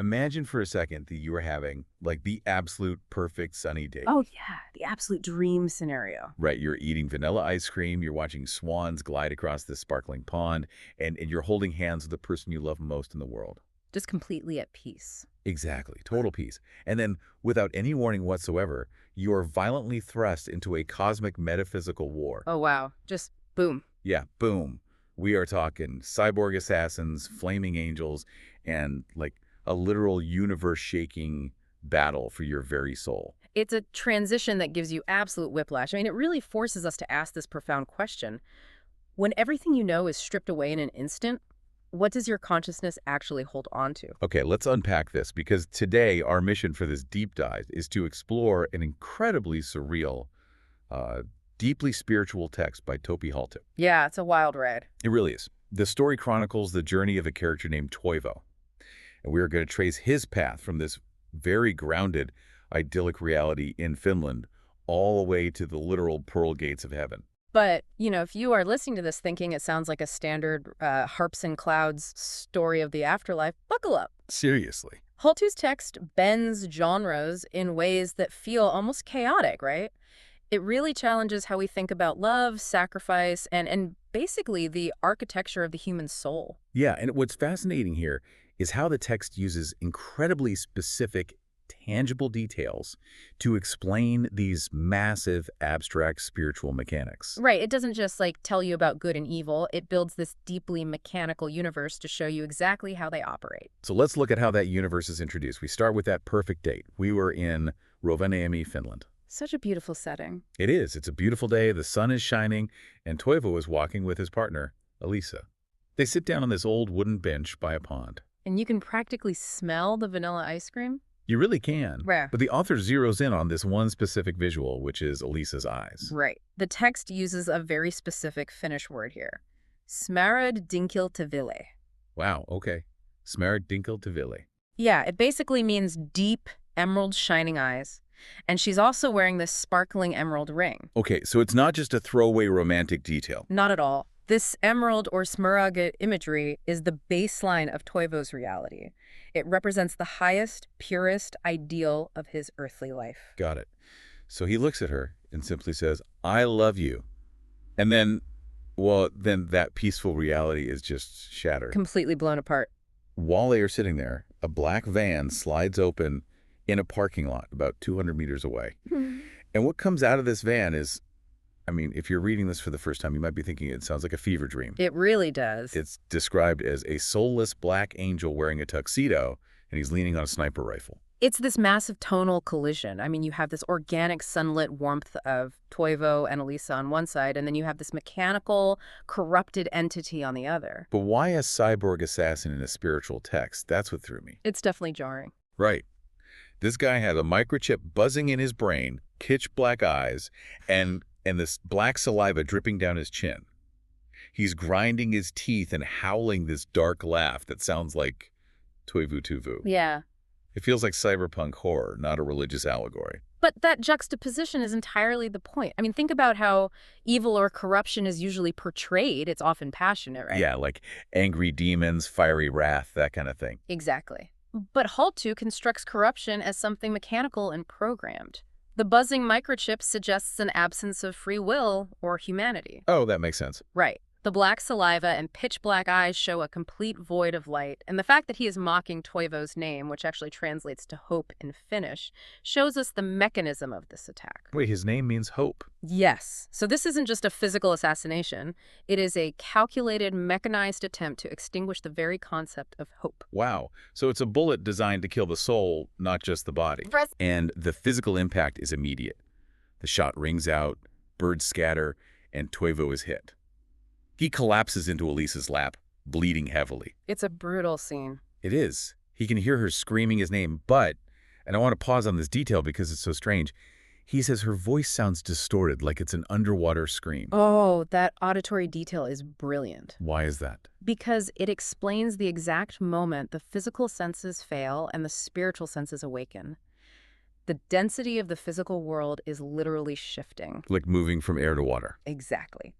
Imagine for a second that you were having, like, the absolute perfect sunny day. Oh, yeah, the absolute dream scenario. Right, you're eating vanilla ice cream, you're watching swans glide across this sparkling pond, and you're holding hands with the person you love most in the world. Just completely at peace. Exactly, total peace. And then, without any warning whatsoever, you are violently thrust into a cosmic metaphysical war. Oh, wow. Just boom. Yeah, boom. We are talking cyborg assassins, flaming angels, and like a literal universe-shaking battle for your very soul. It's a transition that gives you absolute whiplash. I mean, it really forces us to ask this profound question. When everything you know is stripped away in an instant, what does your consciousness actually hold on to? Okay, let's unpack this because today our mission for this deep dive is to explore an incredibly surreal, uh, deeply spiritual text by Topi Halto. Yeah, it's a wild ride. It really is. The story chronicles the journey of a character named Toivo, and we are going to trace his path from this very grounded, idyllic reality in Finland all the way to the literal pearl gates of heaven. But, if you are listening to this thinking it sounds like a standard harps and clouds story of the afterlife, buckle up. Seriously. Holtu's text bends genres in ways that feel almost chaotic, right? It really challenges how we think about love, sacrifice, and basically the architecture of the human soul. Yeah, and what's fascinating here is how the text uses incredibly specific, tangible details to explain these massive, abstract spiritual mechanics. Right, it doesn't just tell you about good and evil. It builds this deeply mechanical universe to show you exactly how they operate. So let's look at how that universe is introduced. We start with that perfect date. We were in Rovaniemi, Finland. Such a beautiful setting. It is. It's a beautiful day. The sun is shining, and Toivo is walking with his partner, Elisa. They sit down on this old wooden bench by a pond. And you can practically smell the vanilla ice cream. You really can. Rare. But the author zeroes in on this one specific visual, which is Elisa's eyes. Right. The text uses a very specific Finnish word here. Smarad dinkiltaville. Wow, okay. Smaragd Dinkeltaville. Yeah, it basically means deep, emerald shining eyes. And she's also wearing this sparkling emerald ring. Okay, so it's not just a throwaway romantic detail. Not at all. This emerald or smaragd imagery is the baseline of Toivo's reality. It represents the highest, purest ideal of his earthly life. Got it. So he looks at her and simply says, I love you. And then, then that peaceful reality is just shattered. Completely blown apart. While they are sitting there, a black van slides open in a parking lot about 200 meters away. And what comes out of this van is, I mean, if you're reading this for the first time, you might be thinking it sounds like a fever dream. It really does. It's described as a soulless black angel wearing a tuxedo, and he's leaning on a sniper rifle. It's this massive tonal collision. I mean, you have this organic sunlit warmth of Toivo and Elisa on one side, and then you have this mechanical, corrupted entity on the other. But why a cyborg assassin in a spiritual text? That's what threw me. It's definitely jarring. Right. This guy had a microchip buzzing in his brain, pitch black eyes, and this black saliva dripping down his chin. He's grinding his teeth and howling this dark laugh that sounds like Toivu Tuvu. Yeah. It feels like cyberpunk horror, not a religious allegory. But that juxtaposition is entirely the point. I mean, think about how evil or corruption is usually portrayed. It's often passionate, right? Yeah, like angry demons, fiery wrath, that kind of thing. Exactly. But Haltu constructs corruption as something mechanical and programmed. The buzzing microchip suggests an absence of free will or humanity. Oh, that makes sense. Right. The black saliva and pitch-black eyes show a complete void of light, and the fact that he is mocking Toivo's name, which actually translates to hope in Finnish, shows us the mechanism of this attack. Wait, his name means hope. Yes. So this isn't just a physical assassination. It is a calculated, mechanized attempt to extinguish the very concept of hope. Wow. So it's a bullet designed to kill the soul, not just the body. And the physical impact is immediate. The shot rings out, birds scatter, and Toivo is hit. He collapses into Elisa's lap, bleeding heavily. It's a brutal scene. It is. He can hear her screaming his name, but, and I want to pause on this detail because it's so strange, he says her voice sounds distorted, like it's an underwater scream. Oh, that auditory detail is brilliant. Why is that? Because it explains the exact moment the physical senses fail and the spiritual senses awaken. The density of the physical world is literally shifting. Like moving from air to water. Exactly.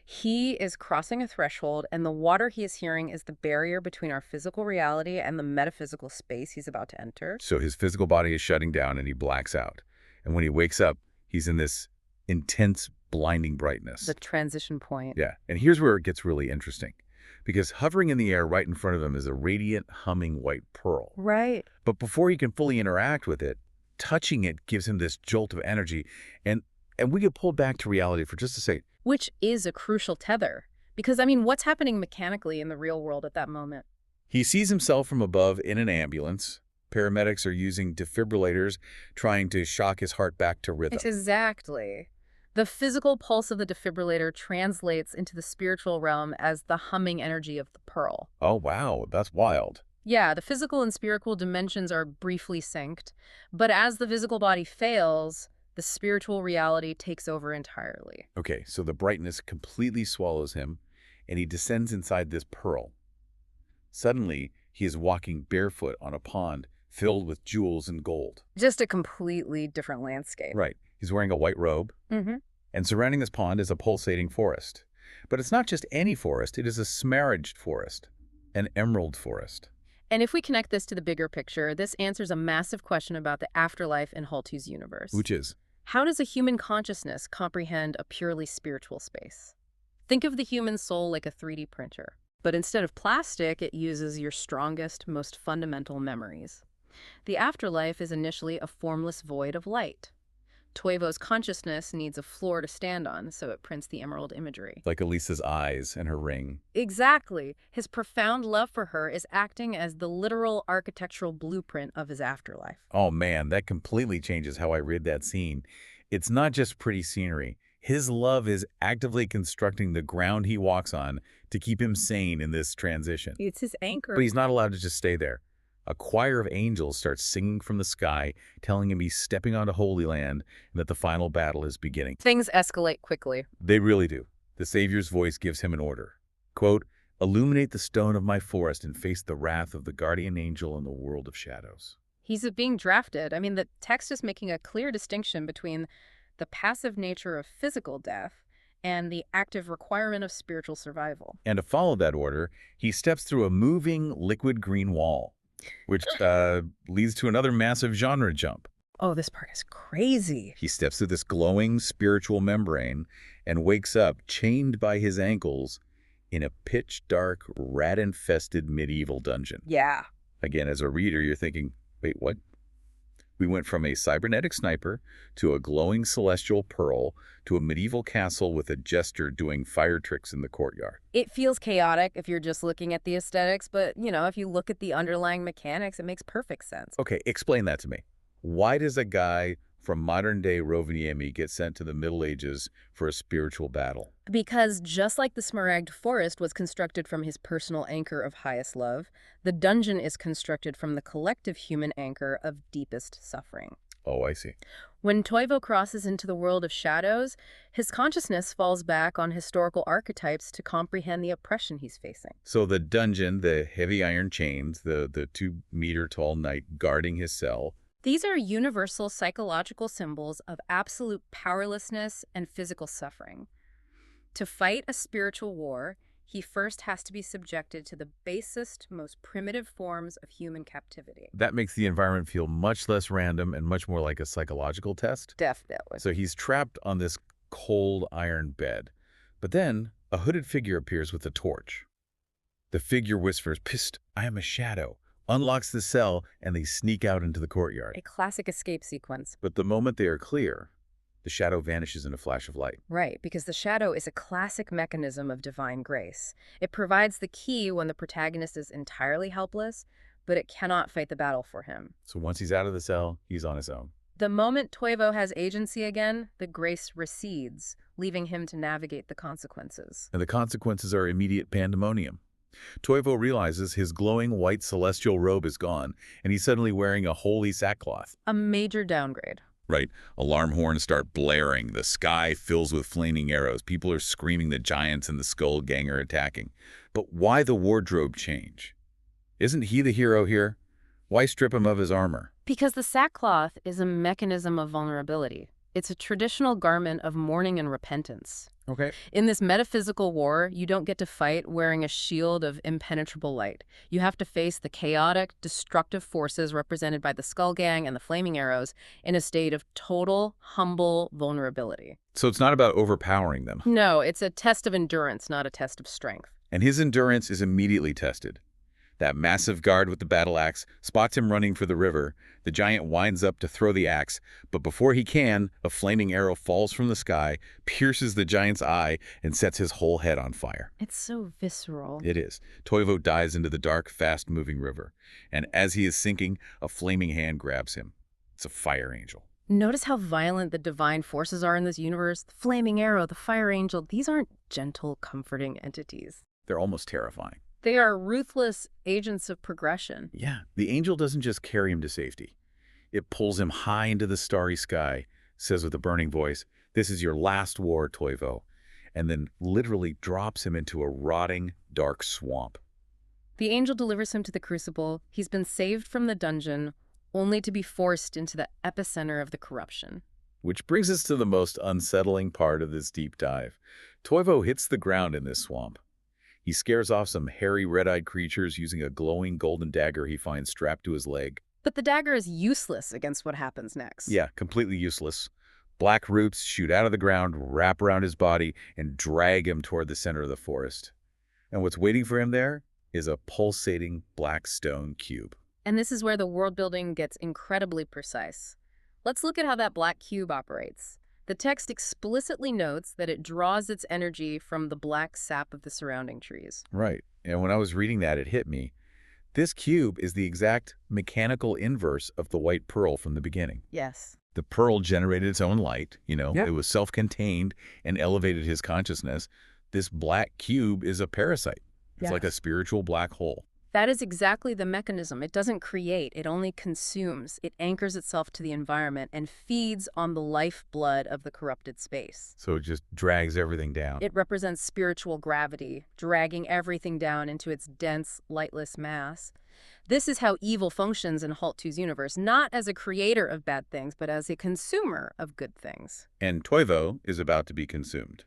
He is crossing a threshold, and the water he is hearing is the barrier between our physical reality and the metaphysical space he's about to enter. So his physical body is shutting down and he blacks out. And when he wakes up, he's in this intense, blinding brightness. The transition point. Yeah, and here's where it gets really interesting. Because hovering in the air right in front of him is a radiant, humming white pearl. Right. But before he can fully interact with it, touching it gives him this jolt of energy. And we get pulled back to reality for just a second. Which is a crucial tether. Because, I mean, what's happening mechanically in the real world at that moment? He sees himself from above in an ambulance. Paramedics are using defibrillators, trying to shock his heart back to rhythm. Exactly. The physical pulse of the defibrillator translates into the spiritual realm as the humming energy of the pearl. Oh, wow, that's wild. Yeah, the physical and spiritual dimensions are briefly synced, but as the physical body fails, the spiritual reality takes over entirely. Okay, so the brightness completely swallows him, and he descends inside this pearl. Suddenly, he is walking barefoot on a pond filled with jewels and gold. Just a completely different landscape. Right. He's wearing a white robe, and surrounding this pond is a pulsating forest. But it's not just any forest, it is a smaragd forest, an emerald forest. And if we connect this to the bigger picture, this answers a massive question about the afterlife in Haltu's universe. Which is? How does a human consciousness comprehend a purely spiritual space? Think of the human soul like a 3D printer. But instead of plastic, it uses your strongest, most fundamental memories. The afterlife is initially a formless void of light. Toivo's consciousness needs a floor to stand on, so it prints the emerald imagery. Like Elisa's eyes and her ring. Exactly. His profound love for her is acting as the literal architectural blueprint of his afterlife. Oh man, that completely changes how I read that scene. It's not just pretty scenery. His love is actively constructing the ground he walks on to keep him sane in this transition. It's his anchor. But he's not allowed to just stay there. A choir of angels starts singing from the sky, telling him he's stepping onto Holy Land and that the final battle is beginning. Things escalate quickly. They really do. The Savior's voice gives him an order. Quote, "Illuminate the stone of my forest and face the wrath of the guardian angel in the world of shadows." He's being drafted. I mean, the text is making a clear distinction between the passive nature of physical death and the active requirement of spiritual survival. And to follow that order, he steps through a moving liquid green wall, which leads to another massive genre jump. Oh, this part is crazy. He steps through this glowing spiritual membrane and wakes up chained by his ankles in a pitch-dark, rat-infested medieval dungeon. Yeah. Again, as a reader, you're thinking, wait, what? We went from a cybernetic sniper to a glowing celestial pearl to a medieval castle with a jester doing fire tricks in the courtyard. It feels chaotic if you're just looking at the aesthetics, but, you know, if you look at the underlying mechanics, it makes perfect sense. Okay, explain that to me. Why does a guy from modern-day Rovaniemi get sent to the Middle Ages for a spiritual battle? Because just like the Smaragd Forest was constructed from his personal anchor of highest love, the dungeon is constructed from the collective human anchor of deepest suffering. Oh, I see. When Toivo crosses into the world of shadows, his consciousness falls back on historical archetypes to comprehend the oppression he's facing. So the dungeon, the heavy iron chains, the 2-meter-tall knight guarding his cell. These are universal psychological symbols of absolute powerlessness and physical suffering. To fight a spiritual war, he first has to be subjected to the basest, most primitive forms of human captivity. That makes the environment feel much less random and much more like a psychological test. Definitely. So he's trapped on this cold iron bed. But then a hooded figure appears with a torch. The figure whispers, "Psst, I am a shadow," unlocks the cell, and they sneak out into the courtyard. A classic escape sequence. But the moment they are clear, the shadow vanishes in a flash of light. Right, because the shadow is a classic mechanism of divine grace. It provides the key when the protagonist is entirely helpless, but it cannot fight the battle for him. So once he's out of the cell, he's on his own. The moment Toivo has agency again, the grace recedes, leaving him to navigate the consequences. And the consequences are immediate pandemonium. Toivo realizes his glowing white celestial robe is gone, and he's suddenly wearing a holy sackcloth. A major downgrade. Right. Alarm horns start blaring. The sky fills with flaming arrows. People are screaming the giants and the Skull Gang are attacking. But why the wardrobe change? Isn't he the hero here? Why strip him of his armor? Because the sackcloth is a mechanism of vulnerability. It's a traditional garment of mourning and repentance. Okay. In this metaphysical war, you don't get to fight wearing a shield of impenetrable light. You have to face the chaotic, destructive forces represented by the Skull Gang and the Flaming Arrows in a state of total, humble vulnerability. So it's not about overpowering them. No, it's a test of endurance, not a test of strength. And his endurance is immediately tested. That massive guard with the battle axe spots him running for the river. The giant winds up to throw the axe, but before he can, a flaming arrow falls from the sky, pierces the giant's eye, and sets his whole head on fire. It's so visceral. It is. Toivo dives into the dark, fast-moving river, and as he is sinking, a flaming hand grabs him. It's a fire angel. Notice how violent the divine forces are in this universe. The Flaming Arrow, the Fire Angel, these aren't gentle, comforting entities. They're almost terrifying. They are ruthless agents of progression. Yeah, the angel doesn't just carry him to safety. It pulls him high into the starry sky, says with a burning voice, "This is your last war, Toivo," and then literally drops him into a rotting, dark swamp. The angel delivers him to the crucible. He's been saved from the dungeon, only to be forced into the epicenter of the corruption. Which brings us to the most unsettling part of this deep dive. Toivo hits the ground in this swamp. He scares off some hairy, red-eyed creatures using a glowing golden dagger he finds strapped to his leg. But the dagger is useless against what happens next. Yeah, completely useless. Black roots shoot out of the ground, wrap around his body, and drag him toward the center of the forest. And what's waiting for him there is a pulsating black stone cube. And this is where the world building gets incredibly precise. Let's look at how that black cube operates. The text explicitly notes that it draws its energy from the black sap of the surrounding trees. Right. And when I was reading that, it hit me. This cube is the exact mechanical inverse of the white pearl from the beginning. Yes. The pearl generated its own light, Yeah. It was self-contained and elevated his consciousness. This black cube is a parasite. It's like a spiritual black hole. That is exactly the mechanism. It doesn't create, it only consumes. It anchors itself to the environment and feeds on the lifeblood of the corrupted space. So it just drags everything down. It represents spiritual gravity, dragging everything down into its dense, lightless mass. This is how evil functions in Halt 2's universe, not as a creator of bad things, but as a consumer of good things. And Toivo is about to be consumed.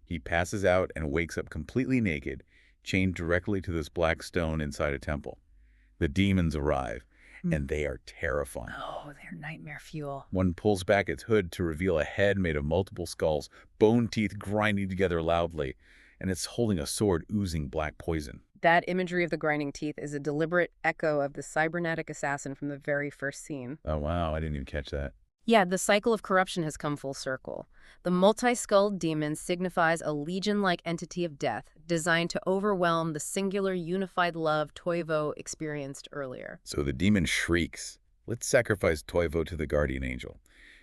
He passes out and wakes up completely naked, chained directly to this black stone inside a temple. The demons arrive, and they are terrifying. Oh, they're nightmare fuel. One pulls back its hood to reveal a head made of multiple skulls, bone teeth grinding together loudly, and it's holding a sword oozing black poison. That imagery of the grinding teeth is a deliberate echo of the cybernetic assassin from the very first scene. Oh, wow, I didn't even catch that. Yeah, the cycle of corruption has come full circle. The multi-skulled demon signifies a legion-like entity of death designed to overwhelm the singular unified love Toivo experienced earlier. So the demon shrieks, "Let's sacrifice Toivo to the guardian angel."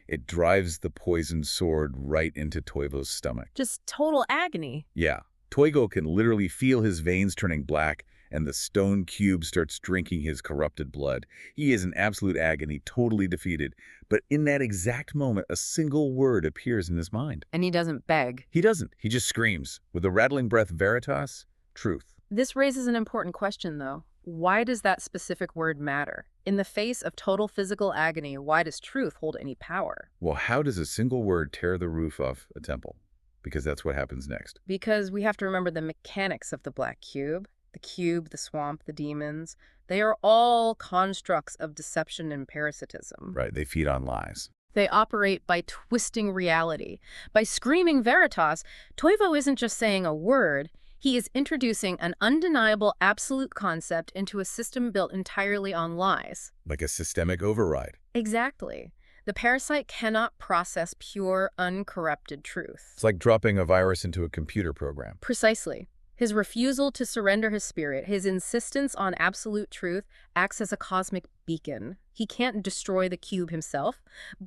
It drives the poisoned sword right into Toivo's stomach. Just total agony. Yeah, Toivo can literally feel his veins turning black, and the stone cube starts drinking his corrupted blood. He is in absolute agony, totally defeated. But in that exact moment, a single word appears in his mind. And he doesn't beg. He doesn't. He just screams. With a rattling breath, "Veritas, truth." This raises an important question, though. Why does that specific word matter? In the face of total physical agony, why does truth hold any power? Well, how does a single word tear the roof off a temple? Because that's what happens next. Because we have to remember the mechanics of the black cube. The cube, the swamp, the demons, they are all constructs of deception and parasitism. Right, they feed on lies. They operate by twisting reality. By screaming Veritas, Toivo isn't just saying a word, he is introducing an undeniable absolute concept into a system built entirely on lies. Like a systemic override. Exactly. The parasite cannot process pure, uncorrupted truth. It's like dropping a virus into a computer program. Precisely. His refusal to surrender his spirit, his insistence on absolute truth, acts as a cosmic beacon. He can't destroy the cube himself,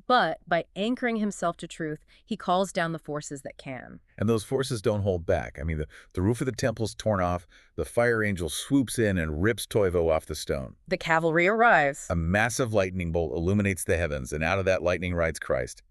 but by anchoring himself to truth, he calls down the forces that can. And those forces don't hold back. I mean, the roof of the temple's torn off, the fire angel swoops in and rips Toivo off the stone. The cavalry arrives. A massive lightning bolt illuminates the heavens, and out of that lightning rides Christ.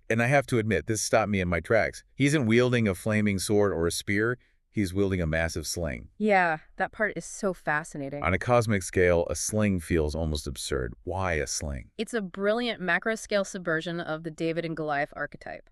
And I have to admit, this stopped me in my tracks. He isn't wielding a flaming sword or a spear. He's wielding a massive sling. Yeah, that part is so fascinating. On a cosmic scale, a sling feels almost absurd. Why a sling? It's a brilliant macro-scale subversion of the David and Goliath archetype.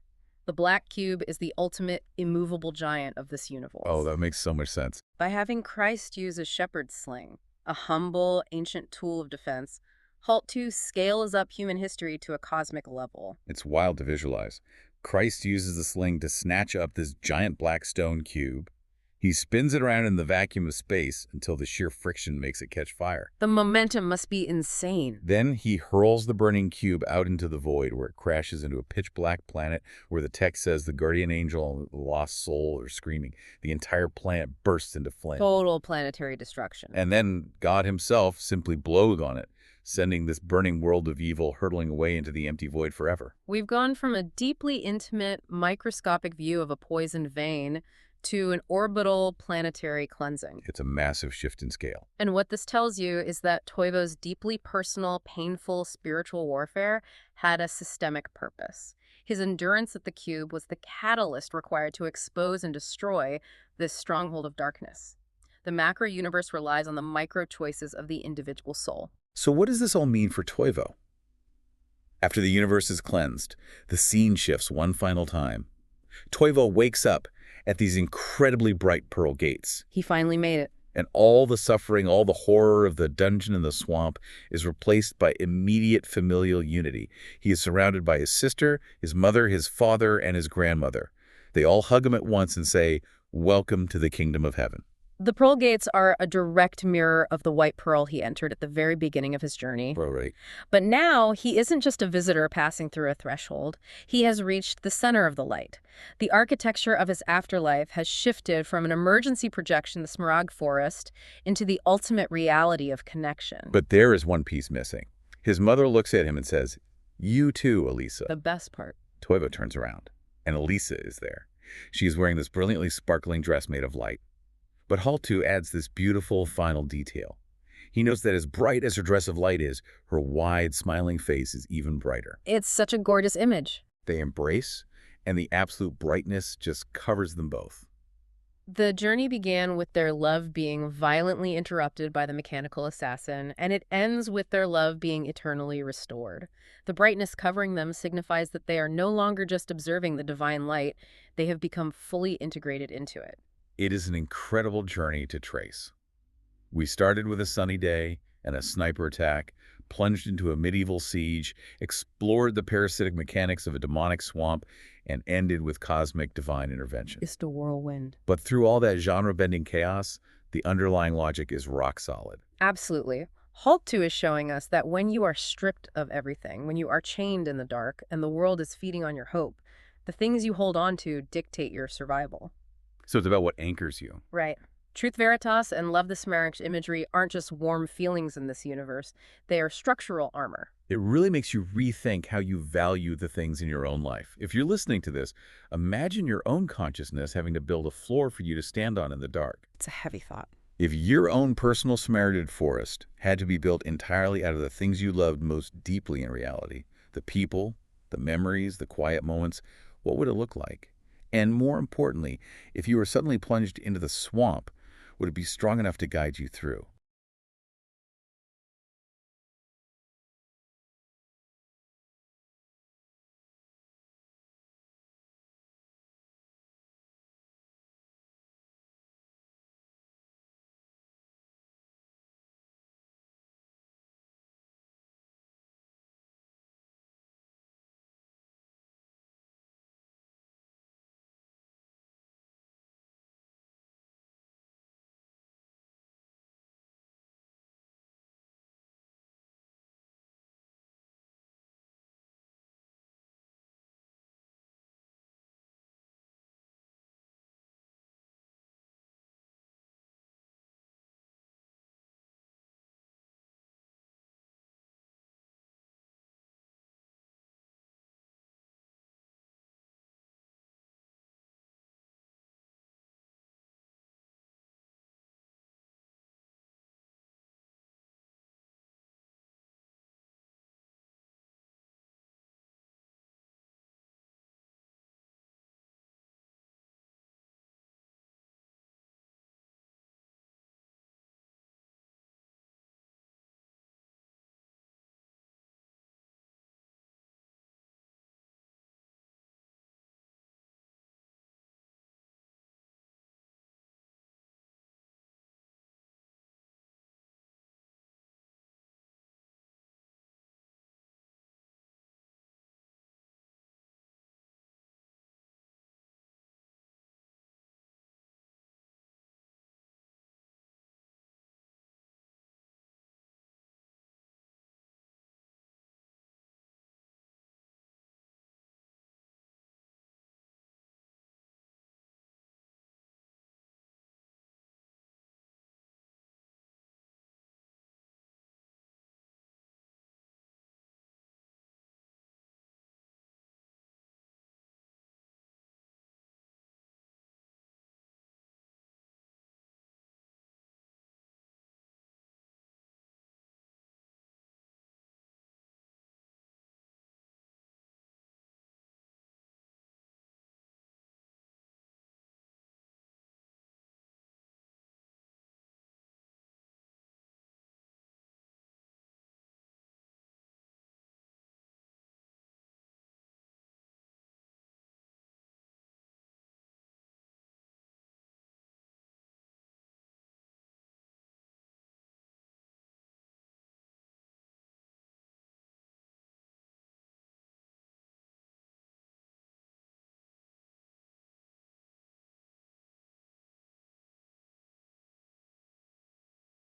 The black cube is the ultimate immovable giant of this Oh, universe. that makes so much sense. By having Christ use a shepherd's sling, a humble, ancient tool of defense, Halt 2 scales up human history to a cosmic level. It's wild to visualize. Christ uses the sling to snatch up this giant black stone cube. He spins it around in the vacuum of space until the sheer friction makes it catch fire. The momentum must be insane. Then he hurls the burning cube out into the void where it crashes into a pitch-black planet where the text says the guardian angel and the lost soul are screaming. The entire planet bursts into flame. Total planetary destruction. And then God himself simply blows on it, sending this burning world of evil hurtling away into the empty void forever. We've gone from a deeply intimate, microscopic view of a poisoned vein to an orbital planetary cleansing. It's a massive shift in scale. And what this tells you is that Toivo's deeply personal, painful spiritual warfare had a systemic purpose. His endurance at the cube was the catalyst required to expose and destroy this stronghold of darkness. The macro universe relies on the micro choices of the individual soul. So what does this all mean for Toivo? After the universe is cleansed, the scene shifts one final time. Toivo wakes up at these incredibly bright pearl gates. He finally made it. And all the suffering, all the horror of the dungeon and the swamp is replaced by immediate familial unity. He is surrounded by his sister, his mother, his father, and his grandmother. They all hug him at once and say, "Welcome to the kingdom of heaven." The pearl gates are a direct mirror of the white pearl he entered at the very beginning of his journey. Bro, right? But now he isn't just a visitor passing through a threshold. He has reached the center of the light. The architecture of his afterlife has shifted from an emergency projection, the Smaragd Forest, into the ultimate reality of connection. But there is one piece missing. His mother looks at him and says, "You too, Elisa." The best part. Toivo turns around, and Elisa is there. She is wearing this brilliantly sparkling dress made of light. But Haltu adds this beautiful final detail. He knows that as bright as her dress of light is, her wide, smiling face is even brighter. It's such a gorgeous image. They embrace, and the absolute brightness just covers them both. The journey began with their love being violently interrupted by the mechanical assassin, and it ends with their love being eternally restored. The brightness covering them signifies that they are no longer just observing the divine light, they have become fully integrated into it. It is an incredible journey to trace. We started with a sunny day and a sniper attack, plunged into a medieval siege, explored the parasitic mechanics of a demonic swamp, and ended with cosmic divine intervention. It's the whirlwind. But through all that genre-bending chaos, the underlying logic is rock solid. Absolutely. Halt 2 is showing us that when you are stripped of everything, when you are chained in the dark, and the world is feeding on your hope, the things you hold on to dictate your survival. So it's about what anchors you. Right. Truth Veritas and Love the Smaragd imagery aren't just warm feelings in this universe. They are structural armor. It really makes you rethink how you value the things in your own life. If you're listening to this, imagine your own consciousness having to build a floor for you to stand on in the dark. It's a heavy thought. If your own personal Smaragd forest had to be built entirely out of the things you loved most deeply in reality, the people, the memories, the quiet moments, what would it look like? And more importantly, if you were suddenly plunged into the swamp, would it be strong enough to guide you through?